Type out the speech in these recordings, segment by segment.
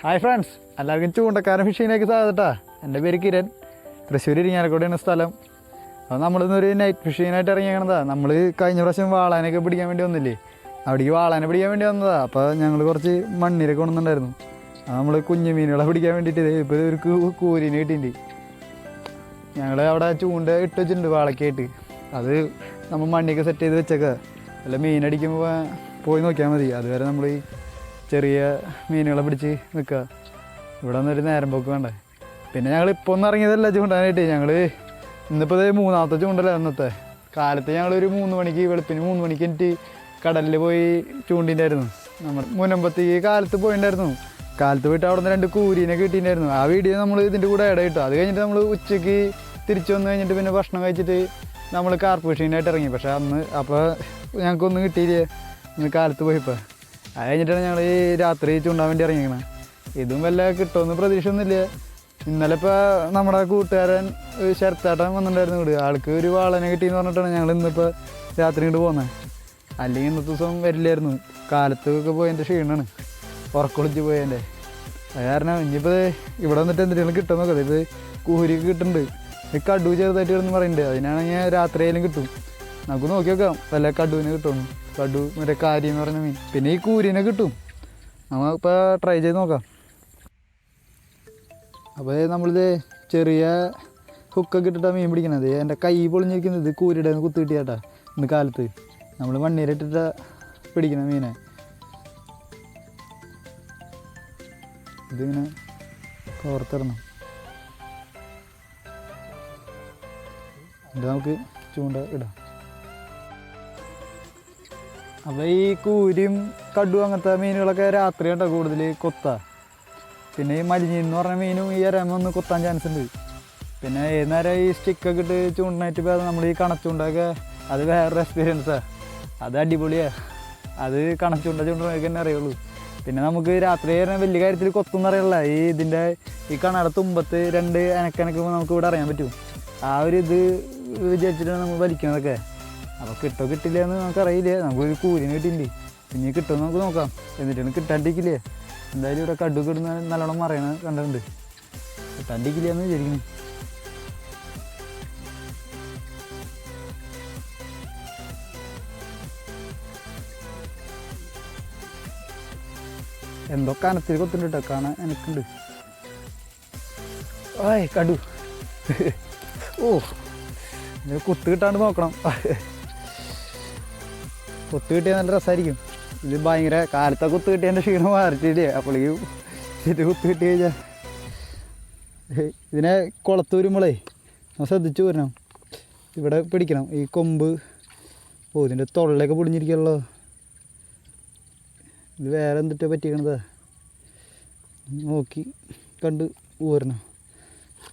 Hi friends, എല്ലാവർക്കും ചൂണ്ടക്കാരൻ ഫിഷിങ്ങിലേക്ക് സ്വാഗതം. എൻ്റെ പേര് കിരൺ. തൃശ്ശൂർ ഇരിങ്ങാലക്കുടയാണ് സ്ഥലം. അപ്പോൾ നമ്മളിന്നൊരു നൈറ്റ് ഫിഷിങ്ങിനായിട്ട് ഇറങ്ങിയേക്കണതാ. നമ്മൾ കഴിഞ്ഞ പ്രാവശ്യം വാളാനൊക്കെ പിടിക്കാൻ വേണ്ടി വന്നില്ലേ, അവിടേക്ക് വാളാനെ പിടിക്കാൻ വേണ്ടി വന്നതാണ്. അപ്പോൾ ഞങ്ങൾ കുറച്ച് മണ്ണീരൊക്കെ കൊണ്ടുവന്നിട്ടുണ്ടായിരുന്നു. അത് നമ്മൾ കുഞ്ഞു മീനുകളെ പിടിക്കാൻ വേണ്ടിയിട്ട് ഇപ്പോൾ ഒരു കൂരിനെ കിട്ടിയിട്ടുണ്ട്. ഞങ്ങൾ അവിടെ ചൂണ്ട ഇട്ട് വെച്ചിട്ടുണ്ട് വാളയ്ക്കായിട്ട്. അത് നമ്മൾ മണ്ണിയൊക്കെ സെറ്റ് ചെയ്ത് വെച്ചേക്കുക. അല്ല മീനടിക്കുമ്പോൾ പോയി നോക്കിയാൽ മതി. അതുവരെ നമ്മൾ ഈ ചെറിയ മീനുകളെ പിടിച്ച് നിൽക്കുക. ഇവിടെ വന്നൊരു നേരം പോക്ക് വേണ്ടേ. പിന്നെ ഞങ്ങൾ ഇപ്പോൾ ഒന്നും ഇറങ്ങിയതല്ല ചൂണ്ടാനായിട്ട്. ഞങ്ങൾ ഇന്നിപ്പോൾ ഇത് മൂന്നാമത്തെ ചൂണ്ടല്ല. ഇന്നത്തെ കാലത്ത് ഞങ്ങളൊരു 3 മണിക്ക് വെളുപ്പിന് 3 മണിക്ക് എനിക്ക് കടലിൽ പോയി ചൂണ്ടിണ്ടായിരുന്നു. നമ്മൾ മുനമ്പത്തേക്ക് കാലത്ത് പോയിട്ടുണ്ടായിരുന്നു. കാലത്ത് പോയിട്ട് അവിടെ നിന്ന് 2 കൂരീനെ കിട്ടിയിട്ടുണ്ടായിരുന്നു. ആ വീഡിയോ നമ്മൾ ഇതിൻ്റെ കൂടെ ഇട കിട്ടും. അത് കഴിഞ്ഞിട്ട് നമ്മൾ ഉച്ചയ്ക്ക് തിരിച്ചു വന്നു കഴിഞ്ഞിട്ട് പിന്നെ ഭക്ഷണം കഴിച്ചിട്ട് നമ്മൾ കാർപ്പ് ഫിഷിങ്ങിനായിട്ട് ഇറങ്ങി. പക്ഷേ അന്ന് അപ്പോൾ ഞങ്ങൾക്കൊന്നും കിട്ടിയില്ല. ഇന്ന് കാലത്ത് പോയപ്പോൾ അത് കഴിഞ്ഞിട്ടാണ് ഞങ്ങൾ ഈ രാത്രി ചൂണ്ടാൻ വേണ്ടി ഇറങ്ങിക്കണത്. ഇതും വല്ല കിട്ടുമെന്ന് പ്രതീക്ഷ ഒന്നുമില്ല. ഇന്നലെ ഇപ്പോൾ നമ്മുടെ കൂട്ടുകാരൻ ശരത്തേട്ടൻ വന്നിട്ടുണ്ടായിരുന്നു. ഇവിടെ ആൾക്ക് ഒരു വാളനെ കിട്ടിയെന്ന് പറഞ്ഞിട്ടാണ് ഞങ്ങൾ ഇന്നിപ്പോൾ രാത്രി ഇങ്ങോട്ട് പോകുന്നത്. അല്ലെങ്കിൽ ഇന്നത്തെ ദിവസം വരില്ലായിരുന്നു. കാലത്തൊക്കെ പോയതിൻ്റെ ക്ഷീണമാണ്, ഉറക്കൊളിച്ച് പോയതിൻ്റെ. അത് കാരണം ഇനിയിപ്പോൾ ഇവിടെ വന്നിട്ട് എന്തെങ്കിലും കിട്ടുമെന്ന് നോക്കാം. ഇത് കൂരിക്ക് കിട്ടുന്നുണ്ട്. ഈ കടു ചെറുതായിട്ട് കിടന്ന് പറയുന്നുണ്ട്. അതിനാണെങ്കിൽ രാത്രിയായാലും കിട്ടും. നമുക്ക് നോക്കി നോക്കാം വല്ല കടുവിനെ കിട്ടുമെന്ന്. കടു മറ്റേ കാരി എന്ന് പറഞ്ഞ മീൻ. പിന്നെ ഈ കൂരിനെ കിട്ടും. നമ്മളിപ്പോൾ ട്രൈ ചെയ്ത് നോക്കാം. അപ്പോൾ നമ്മളിത് ചെറിയ ഹുക്കൊക്കെ ഇട്ടിട്ടാണ് മീൻ പിടിക്കണത്. എൻ്റെ കൈ പൊളിഞ്ഞിരിക്കുന്നത് കൂരിയുടെ കുത്തി കിട്ടിയാട്ടാ. ഇന്ന് കാലത്ത് നമ്മൾ മണ്ണീരിട്ടിട്ടാണ് പിടിക്കണ മീനെ. ഇതിങ്ങനെ കോർത്തിടണം. ഇത് നമുക്ക് ചൂണ്ട ഇടാം. അപ്പോൾ ഈ കൂരിയും കടും അങ്ങനത്തെ മീനുകളൊക്കെ രാത്രി കേട്ടോ കൂടുതൽ കൊത്താ. പിന്നെ ഈ മലിഞ്ഞി എന്ന് പറഞ്ഞ മീനും ഈ അരമൊന്ന് കൊത്താൻ ചാൻസ് ഉണ്ട്. പിന്നെ ഏത് നേരം ഈ സ്റ്റിക്കൊക്കെ ഇട്ട് ചൂണ്ടനായിട്ട് പോയാൽ നമ്മൾ ഈ കണച്ചൂണ്ടൊക്കെ അത് വേറൊരു എക്സ്പീരിയൻസാണ്. അത് അടിപൊളിയാണ്. അത് ചൂണ്ടനൊക്കെ തന്നെ അറിയുള്ളൂ. പിന്നെ നമുക്ക് രാത്രി ആയിരുന്ന വലിയ കാര്യത്തിൽ കൊത്തുമെന്ന് അറിയില്ല. ഈ ഇതിൻ്റെ ഈ കണയുടെ തുമ്പത്ത് 2 അനക്കനക്കുമ്പോൾ നമുക്ക് ഇവിടെ അറിയാൻ പറ്റും. ആ ഒരു ഇത് വിചാരിച്ചിട്ടാണ് നമ്മൾ വലിക്കുന്നതൊക്കെ. അപ്പോൾ കിട്ടോ കിട്ടില്ല എന്ന് നമുക്കറിയില്ല. നമുക്കൊരു കൂരിന് കിട്ടിയിട്ടുണ്ട്. ഇനി കിട്ടുമെന്ന് നമുക്ക് നോക്കാം. എന്നിട്ടാണ് കിട്ടാണ്ടിരിക്കില്ലേ. എന്തായാലും ഇവിടെ കടു കിടുന്ന നല്ലോണം മറയണ കണ്ടിട്ടുണ്ട്. കിട്ടാണ്ടിരിക്കില്ല എന്ന് വിചാരിക്കുന്നു. എന്തോ കനത്തിൽ കൊത്തുണ്ട് കേട്ടോ. കാണാൻ എനിക്കുണ്ട്. ആയ് കടു. ഓ കുത്ത് കിട്ടാണ്ട് നോക്കണം. കുത്ത് കിട്ടിയാൽ നല്ല രസമായിരിക്കും. ഇത് ഭയങ്കര കാലത്തെ കുത്ത് കിട്ടിയതിൻ്റെ ക്ഷീണം മാറിയിട്ടില്ലേ. അപ്പോഴേക്കും ഇത് കുത്ത് കിട്ടി കഴിഞ്ഞാൽ ഇതിനെ കുളത്ത് വരുമ്പോഴേ നമ്മൾ ശ്രദ്ധിച്ചു വരണം. ഇവിടെ പിടിക്കണം. ഈ കൊമ്പ് ഇതിൻ്റെ തൊള്ളയൊക്കെ പൊടിഞ്ഞിരിക്കുമല്ലോ. ഇത് വേറെ എന്തിട്ട് പറ്റിക്കണതാ നോക്കി കണ്ട് ഊരണം.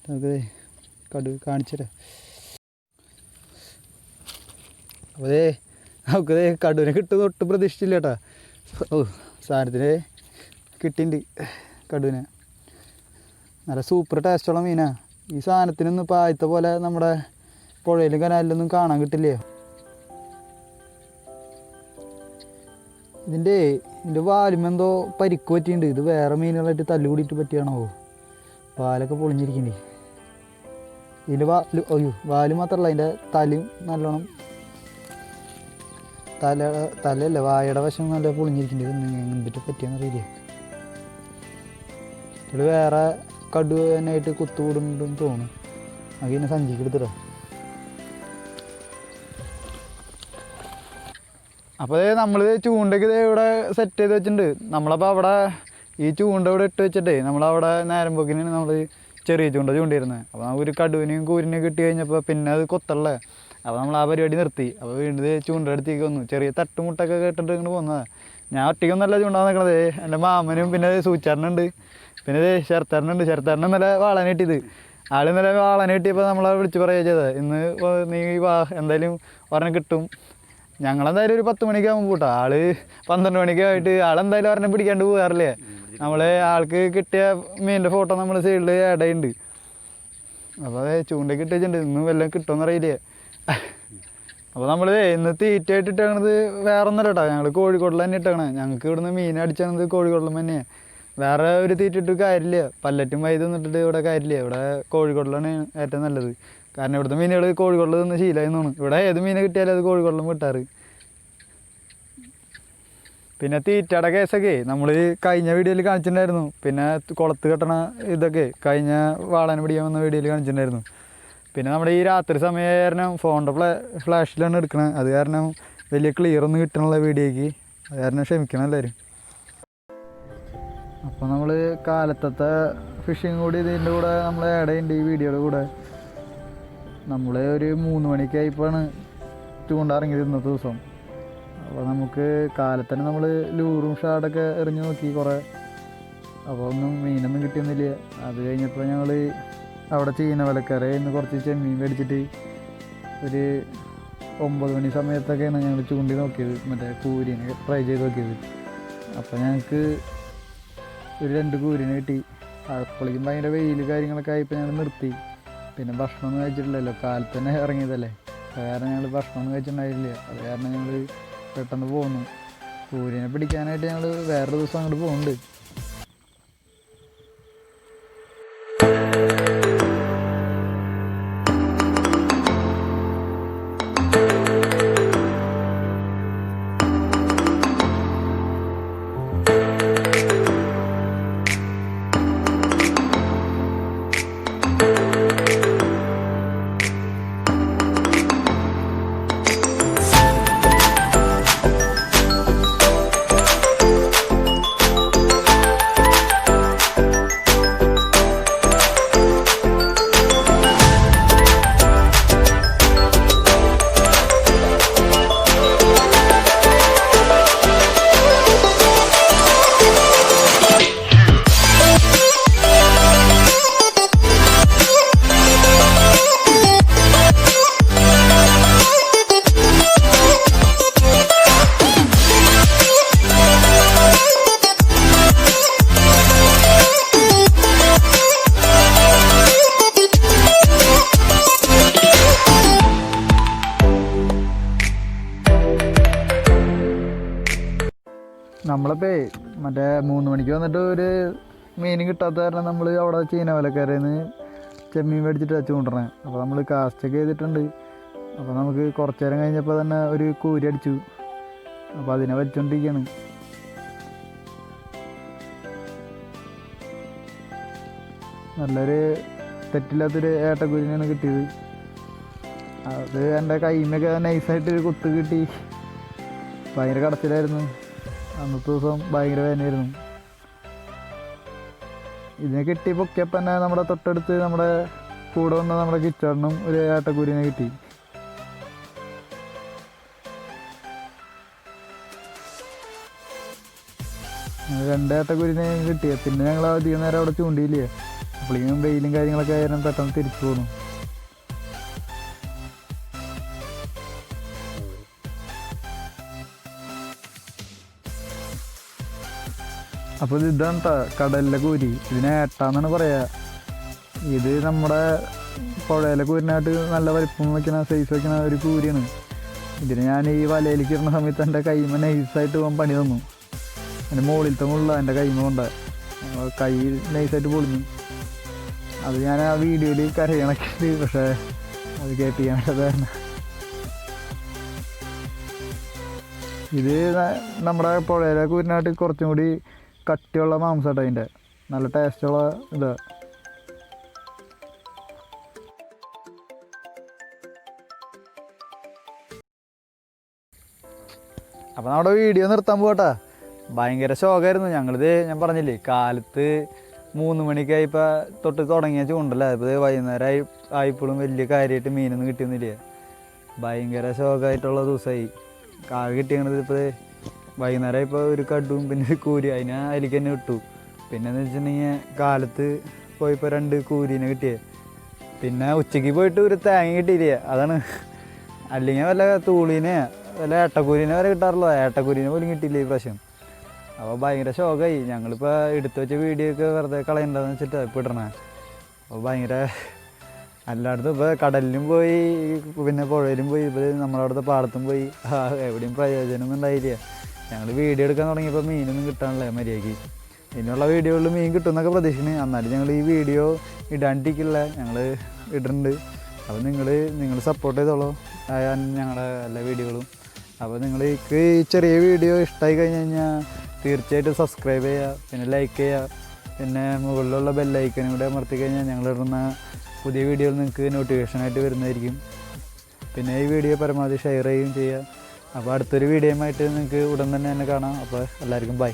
നമുക്ക് കടു കാണിച്ചു തരാം. അപ്പോൾ നമുക്കത് കടുവിനെ കിട്ടുമെന്ന് ഒട്ടും പ്രതീക്ഷിച്ചില്ല കേട്ടോ. ഓ സാധനത്തിന് കിട്ടിയിട്ടുണ്ട് കടുവിനെ. നല്ല സൂപ്പർ ടേസ്റ്റുള്ള മീനാണ്. ഈ സാധനത്തിനൊന്നും ഇപ്പോൾ ആദ്യത്തെ പോലെ നമ്മുടെ പുഴയിലും കനാലിലൊന്നും കാണാൻ കിട്ടില്ല. ഇതിൻ്റെ വാലുമെന്തോ പരിക്ക് പറ്റിയിട്ടുണ്ട്. ഇത് വേറെ മീനുകളായിട്ട് തല്ലുകൂടിയിട്ട് പറ്റിയാണോ? വാലൊക്കെ പൊളിഞ്ഞിരിക്കണ്ടേ. ഇതിൻ്റെ വാല് മാത്രമല്ല, അതിൻ്റെ തലയും നല്ലോണം തലയല്ല വായയുടെ വശം നല്ല പൊളിഞ്ഞിരിക്കുന്നുണ്ട്. എന്തിട്ട് പറ്റിയെന്നറിയില്ലേ. ഇത് വേറെ കടു തന്നെയായിട്ട് കുത്തുകൂടുന്നുണ്ടെന്ന് തോന്നുന്നു. നമുക്ക് ഇതിനെ സഞ്ചിക്ക് എടുത്തിടാം. അപ്പോൾ നമ്മൾ ചൂണ്ടയ്ക്ക് ഇവിടെ സെറ്റ് ചെയ്ത് വെച്ചിട്ടുണ്ട്. നമ്മളപ്പോൾ അവിടെ ഈ ചൂണ്ട ഇവിടെ ഇട്ട് വെച്ചിട്ടേ നമ്മളവിടെ നേരം പോക്കിനാണ് നമ്മൾ ചെറിയ ചൂണ്ട ചൂണ്ടിരുന്നത്. അപ്പോൾ നമുക്കൊരു കടുവിനെയും കൂരിനെയും കിട്ടി കഴിഞ്ഞപ്പോൾ പിന്നെ അത് കൊത്തല്ലേ. അപ്പോൾ നമ്മൾ ആ പരിപാടി നിർത്തി. അപ്പോൾ വീണ്ടും ചൂണ്ട അടുത്തേക്ക് വന്നു. ചെറിയ തട്ടുമുട്ടൊക്കെ കേട്ടിട്ട് ഇങ്ങനെ പോകുന്നതാണ്. ഞാൻ ഒറ്റയ്ക്കൊന്നല്ല ചൂണ്ടാൻ നിൽക്കണത്. എൻ്റെ മാമനും പിന്നെ സൂച്ചാരനുണ്ട്, പിന്നെ ശരത്താരനുണ്ട്. ശരത്താരൻ ഇന്നലെ വാളനെ കിട്ടിയത്. ആൾ ഇന്നലെ വാളനെ കിട്ടിയപ്പോൾ നമ്മളെ വിളിച്ച് പറയുക ചെയ്തത്, ഇന്ന് നീ വാ എന്തായാലും ഒരെണ്ണം കിട്ടും. ഞങ്ങളെന്തായാലും ഒരു 10 മണിക്കാകുമ്പോൾ കൂട്ടാം. ആൾ 12 മണിക്കായിട്ട് ആളെന്തായാലും ഒരെണ്ണം പിടിക്കാണ്ട് പോകാറില്ലേ. നമ്മൾ ആൾക്ക് കിട്ടിയ മീനിൻ്റെ ഫോട്ടോ നമ്മൾ സൈഡിൽ ആഡ് ചെയ്യുന്നുണ്ട്. അപ്പോൾ ചൂണ്ടയ്ക്ക് ഇട്ടിട്ടുണ്ട്. ഇന്നും വല്ലതും കിട്ടുമെന്നറിയില്ലേ. അപ്പോൾ നമ്മൾ ഇന്ന് തീറ്റയായിട്ട് ഇട്ടേക്കണത് വേറെ ഒന്നല്ല കേട്ടോ. ഞങ്ങൾ കോഴിക്കോട്ടിൽ തന്നെ ഇട്ടേക്കണേ. ഞങ്ങൾക്ക് ഇവിടുന്ന് മീൻ അടിച്ചത് കോഴിക്കോട്ടിൽ തന്നെയാണ്. വേറെ ഒരു തീറ്റിട്ട് കാര്യമില്ല. പല്ലറ്റും വൈദ്യം തിന്നിട്ട് ഇവിടെ കാര്യമില്ല. ഇവിടെ കോഴിക്കോടിലാണ് ഏറ്റവും നല്ലത്. കാരണം ഇവിടുത്തെ മീനുകൾ കോഴിക്കോടിൽ നിന്ന് ശീലമായി തോന്നുന്നു. ഇവിടെ ഏത് മീനെ കിട്ടിയാലും അത് കോഴിക്കോടിലും കിട്ടാറ്. പിന്നെ തീറ്റയുടെ കേസൊക്കെ നമ്മൾ കഴിഞ്ഞ വീഡിയോയിൽ കാണിച്ചിട്ടുണ്ടായിരുന്നു. പിന്നെ കുളത്ത് കെട്ടണ ഇതൊക്കെ കഴിഞ്ഞ വാളനെ പിടിക്കാൻ വന്ന വീഡിയോയിൽ കാണിച്ചിട്ടുണ്ടായിരുന്നു. പിന്നെ നമ്മുടെ ഈ രാത്രി സമയം കാരണം ഫോണിൻ്റെ ഫ്ലാഷിലാണ് എടുക്കണത്. അത് കാരണം വലിയ ക്ലിയർ ഒന്നും കിട്ടണുള്ള വീഡിയോയ്ക്ക്. അത് കാരണം ക്ഷമിക്കണം എല്ലാവരും. അപ്പോൾ നമ്മൾ കാലത്തത്തെ ഫിഷിങ് കൂടി ഇതിൻ്റെ കൂടെ നമ്മൾ ആഡ് ചെയ്യുന്നുണ്ട് ഈ വീഡിയോയുടെ കൂടെ. നമ്മൾ ഒരു 3 മണിക്കായപ്പോഴാണ് ചൂണ്ടിറങ്ങിയത് ഇന്നത്തെ ദിവസം. അപ്പോൾ നമുക്ക് കാലത്തന്നെ നമ്മൾ ലൂറും ഷാഡൊക്കെ എറിഞ്ഞ് നോക്കി കുറേ. അപ്പോൾ ഒന്നും മീനൊന്നും കിട്ടിയൊന്നുമില്ല. അത് കഴിഞ്ഞപ്പോൾ ഞങ്ങൾ അവിടെ ചീന വലക്കരയിൽ നിന്ന് കുറച്ച് ചെമ്മീൻ മേടിച്ചിട്ട് ഒരു 9 മണി സമയത്തൊക്കെയാണ് ഞങ്ങൾ ചൂണ്ടി നോക്കിയത്, മറ്റേ കൂരിനെ ട്രൈ ചെയ്ത് നോക്കിയത്. അപ്പോൾ ഞങ്ങൾക്ക് ഒരു 2 കൂരിനെ കിട്ടി. അപ്പോഴേക്കും ഭയങ്കര വെയിൽ കാര്യങ്ങളൊക്കെ ആയപ്പോൾ ഞങ്ങൾ നിർത്തി. പിന്നെ ഭക്ഷണമൊന്നും കഴിച്ചിട്ടില്ലല്ലോ, കാലത്ത് തന്നെ ഇറങ്ങിയതല്ലേ. അത് കാരണം ഞങ്ങൾ ഭക്ഷണമൊന്നും കഴിച്ചിട്ടുണ്ടായില്ല. അത് കാരണം ഞങ്ങൾ പെട്ടെന്ന് പോന്നു. കൂരിനെ പിടിക്കാനായിട്ട് ഞങ്ങൾ വേറൊരു ദിവസം അങ്ങോട്ട് പോകുന്നുണ്ട്. നമ്മളിപ്പോൾ മറ്റേ 3 മണിക്ക് വന്നിട്ട് ഒരു മീൻ കിട്ടാത്ത കാരണം നമ്മൾ അവിടെ ചീന വലക്കരയിൽ നിന്ന് ചെമ്മീൻ മേടിച്ചിട്ട് വെച്ച് കൊണ്ടുവരണേ. അപ്പോൾ നമ്മൾ കാസ്റ്റൊക്കെ ചെയ്തിട്ടുണ്ട്. അപ്പോൾ നമുക്ക് കുറച്ച് നേരം കഴിഞ്ഞപ്പോൾ തന്നെ ഒരു കൂരി അടിച്ചു. അപ്പോൾ അതിനെ വെച്ചുകൊണ്ടിരിക്കുകയാണ്. നല്ലൊരു തെറ്റില്ലാത്തൊരു ഏട്ടക്കുരിനെയാണ് കിട്ടിയത്. അത് എൻ്റെ കൈമൊക്കെ നൈസായിട്ടൊരു കുത്ത് കിട്ടി. ഭയങ്കര കടച്ചിലായിരുന്നു അന്നത്തെ ദിവസം, ഭയങ്കര വേദനയായിരുന്നു. ഇതിനെ കിട്ടി പൊക്കിയപ്പോൾ തന്നെ നമ്മുടെ തൊട്ടടുത്ത് നമ്മുടെ കൂടെ വന്ന നമ്മുടെ കിച്ചണിനും ഒരു ഏട്ടക്കുരിനെ കിട്ടി. രണ്ട് ഏട്ടക്കുരിനെ കിട്ടിയ. പിന്നെ ഞങ്ങൾ അധികം നേരം അവിടെ ചൂണ്ടിയില്ലേ. അപ്പോഴേക്കും വെയിലും കാര്യങ്ങളൊക്കെ ആയിരുന്നു, പെട്ടെന്ന് തിരിച്ചു പോന്നു. അപ്പോൾ ഇതാണ് കേട്ടോ കടലിലെ കൂരി. ഇതിനെ ഏട്ടാന്നാണ് പറയുക. ഇത് നമ്മുടെ പുഴയിലെ കൂരിനായിട്ട് നല്ല വലിപ്പം വയ്ക്കണ സൈസ് വയ്ക്കണ ഒരു കൂരിയാണ്. ഇതിന് ഞാൻ ഈ വലയിലേക്ക് ഇടുന്ന സമയത്ത് എൻ്റെ കൈമ നൈസായിട്ട് പോകാൻ പണി തന്നു. എൻ്റെ മുകളിലത്തെ മുള്ള എൻ്റെ കൈമ കൊണ്ട് കൈ നൈസായിട്ട് പൊളിഞ്ഞു. അത് ഞാൻ ആ വീഡിയോയിൽ കരയണക്കിട്ട്, പക്ഷേ അത് കേൾപ്പിക്കാൻ പറ്റാത്തതാണ്. ഇത് നമ്മുടെ പുഴയിലെ കൂരിനായിട്ട് കുറച്ചും കൂടി കട്ടിയുള്ള മാംസമായിട്ട് അതിൻ്റെ നല്ല ടേസ്റ്റുള്ള ഇത്. അപ്പോൾ നമ്മുടെ വീഡിയോ നിർത്താൻ പോകട്ടെ. ഭയങ്കര ശോകമായിരുന്നു. ഞങ്ങളിത് ഞാൻ പറഞ്ഞില്ലേ കാലത്ത് 3 മണിക്കായപ്പോൾ തൊട്ട് തുടങ്ങിയ ചൂണ്ടല്ല. ഇപ്പോൾ വൈകുന്നേരം ആയപ്പോഴും വലിയ കാര്യമായിട്ട് മീനൊന്നും കിട്ടിയൊന്നുമില്ല. ഭയങ്കര ശോകമായിട്ടുള്ള ദിവസമായി. കാവ് കിട്ടിയത് ഇപ്പോൾ വൈകുന്നേരം ഇപ്പോൾ ഒരു കടുവും പിന്നെ ഒരു കൂരി അതിലേക്ക് തന്നെ ഇട്ടു. പിന്നെന്ന് വെച്ചിട്ടുണ്ടെങ്കിൽ കാലത്ത് പോയപ്പോൾ 2 കൂരിനെ കിട്ടിയത്. പിന്നെ ഉച്ചയ്ക്ക് പോയിട്ട് ഒരു തേങ്ങ കിട്ടിയില്ല. അതാണ്. അല്ലെങ്കിൽ വല്ല തൂളീനെ വല്ല ഏട്ടക്കൂരിനെ വരെ കിട്ടാറുള്ളൂ. ഏട്ടക്കൂരിനെ പോലും കിട്ടിയില്ല ഈ പ്രാവശ്യം. അപ്പോൾ ഭയങ്കര ശോകമായി. ഞങ്ങളിപ്പോൾ എടുത്തു വെച്ച വീഡിയോ ഒക്കെ വെറുതെ കളയണ്ടെന്ന് വെച്ചിട്ട് ഇപ്പോൾ ഇടണേ. അപ്പോൾ ഭയങ്കര എല്ലായിടത്തും ഇപ്പോൾ കടലിലും പോയി, പിന്നെ പുഴയിലും പോയി, ഇപ്പോൾ നമ്മളവിടുത്തെ പാടത്തും പോയി. എവിടെയും പ്രയോജനമൊന്നും ഉണ്ടായില്ല. ഞങ്ങൾ വീഡിയോ എടുക്കാൻ തുടങ്ങിയപ്പോൾ മീനൊന്നും കിട്ടാനില്ല മര്യാദയ്ക്ക്. ഇനിയുള്ള വീഡിയോകളിൽ മീൻ കിട്ടുമെന്നൊക്കെ പ്രതീക്ഷിക്കുന്നു. എന്നാലും ഞങ്ങൾ ഈ വീഡിയോ ഇടാണ്ടിരിക്കില്ല, ഞങ്ങൾ ഇടുന്നുണ്ട്. അപ്പോൾ നിങ്ങൾ സപ്പോർട്ട് ചെയ്തോളൂ ഞങ്ങളുടെ എല്ലാ വീഡിയോകളും. അപ്പോൾ നിങ്ങൾക്ക് ഈ ചെറിയ വീഡിയോ ഇഷ്ടമായി കഴിഞ്ഞ് കഴിഞ്ഞാൽ തീർച്ചയായിട്ടും സബ്സ്ക്രൈബ് ചെയ്യുക, പിന്നെ ലൈക്ക് ചെയ്യുക, പിന്നെ മുകളിലുള്ള ബെല്ലൈക്കനും കൂടെ അമർത്തി കഴിഞ്ഞാൽ ഞങ്ങളിടുന്ന പുതിയ വീഡിയോകൾ നിങ്ങൾക്ക് നോട്ടിഫിക്കേഷനായിട്ട് വരുന്നതായിരിക്കും. പിന്നെ ഈ വീഡിയോ പരമാവധി ഷെയർ ചെയ്യുകയും ചെയ്യുക. അപ്പോൾ അടുത്തൊരു വീഡിയോയുമായിട്ട് നിങ്ങൾക്ക് ഉടൻ തന്നെ കാണാം. അപ്പോൾ എല്ലാവർക്കും ബൈ.